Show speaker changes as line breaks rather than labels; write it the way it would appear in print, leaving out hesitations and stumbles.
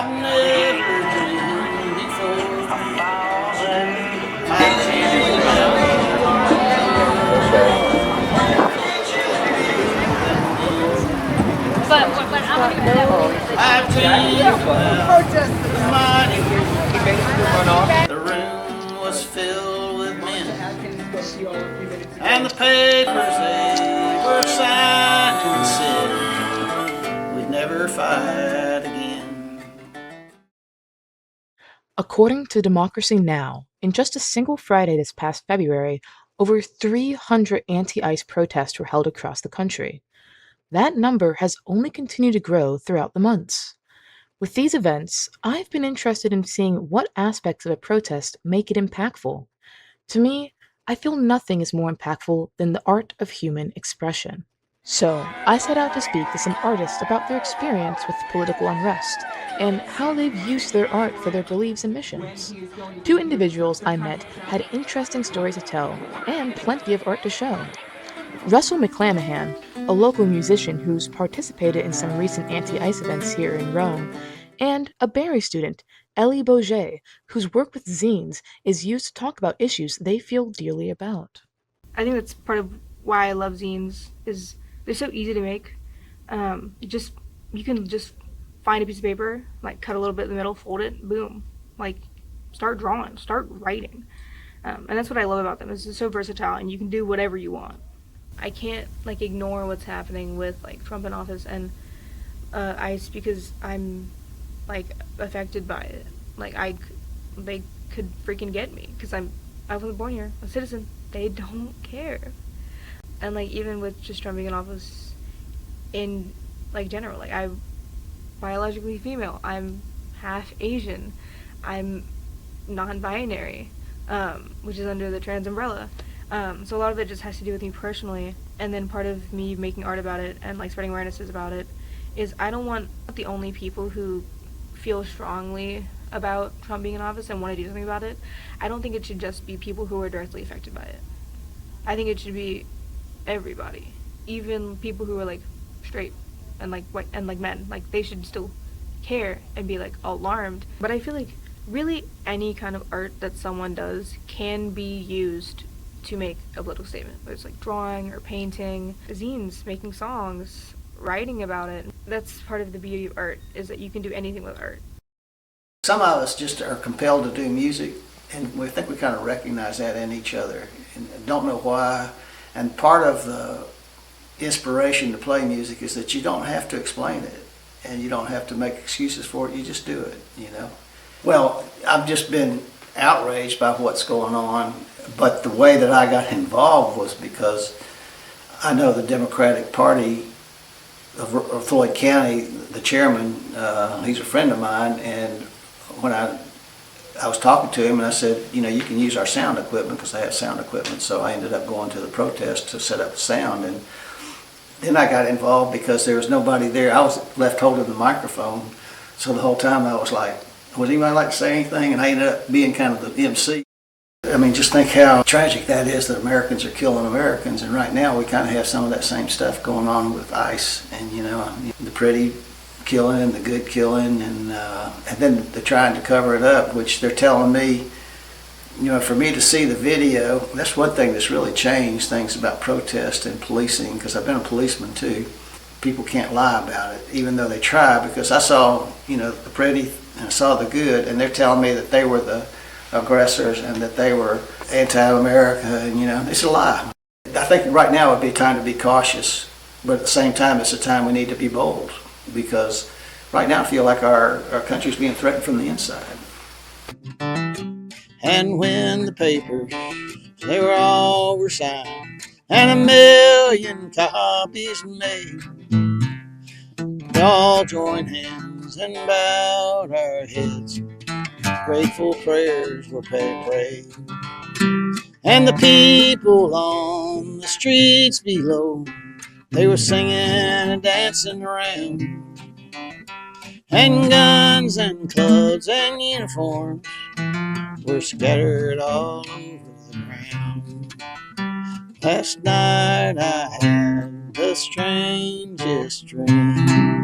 I've never dreamed before. My I've dreamed about mighty. The room was filled with men, and the papers they were signing said we'd never fight again.
According to Democracy Now!, in just a single Friday this past February, over 300 anti-ICE protests were held across the country. That number has only continued to grow throughout the months. With these events, I've been interested in seeing what aspects of a protest make it impactful. To me, I feel nothing is more impactful than the art of human expression. So, I set out to speak to some artists about their experience with political unrest and how they've used their art for their beliefs and missions. Two individuals I met had interesting stories to tell and plenty of art to show. Russell McClanahan, a local musician who's participated in some recent anti-ICE events here in Rome, and a Barry student, Ellie Boget, whose work with zines is used to talk about issues they feel dearly about.
I think that's part of why I love zines is they're so easy to make. You can just find a piece of paper, like cut a little bit in the middle, fold it, boom, like start drawing, start writing, and that's what I love about them. It's so versatile, and you can do whatever you want. I can't like ignore what's happening with like Trump in office and ICE because I'm like affected by it. They could freaking get me because I wasn't born here, a citizen. They don't care. And like even with just Trump being in office, in like general, like I'm biologically female. I'm half Asian. I'm non-binary, which is under the trans umbrella. So a lot of it just has to do with me personally, and then part of me making art about it and like spreading awarenesses about it is I don't want the only people who feel strongly about Trump being in office and want to do something about it. I don't think it should just be people who are directly affected by it. I think it should be everybody, even people who are like straight and like white and like men. Like they should still care and be like alarmed. But I feel like really any kind of art that someone does can be used to make a political statement, whether it's like drawing or painting, zines, making songs, writing about it. That's part of the beauty of art, is that you can do anything with art.
Some of us just are compelled to do music, and we think we kind of recognize that in each other and don't know why. And part of the inspiration to play music is that you don't have to explain it and you don't have to make excuses for it, you just do it, you know. Well, I've just been outraged by what's going on, but the way that I got involved was because I know the Democratic Party of Floyd County, the chairman, he's a friend of mine, and when I was talking to him and I said, you know, you can use our sound equipment because I have sound equipment, so I ended up going to the protest to set up the sound, and then I got involved because there was nobody there. I was left holding the microphone, so the whole time I was like, would anybody like to say anything? And I ended up being kind of the MC. I mean, just think how tragic that is that Americans are killing Americans, and right now we kind of have some of that same stuff going on with ICE, and you know, the pretty killing, the good killing, and then they're trying to cover it up, which they're telling me, you know, for me to see the video, that's one thing that's really changed things about protest and policing, because I've been a policeman too. People can't lie about it, even though they try, because I saw, you know, the pretty and I saw the good, and they're telling me that they were the aggressors and that they were anti-America, and you know, it's a lie. I think right now would be a time to be cautious, but at the same time it's a time we need to be bold, because right now I feel like our country's being threatened from the inside. And when the papers, they were all were signed, and 1,000,000 copies made, we all joined hands and bowed our heads. Grateful prayers were prayed, and the people on the streets below, they were singing and dancing around, and guns and clubs and uniforms were scattered all over the ground. Last night I had the strangest dream.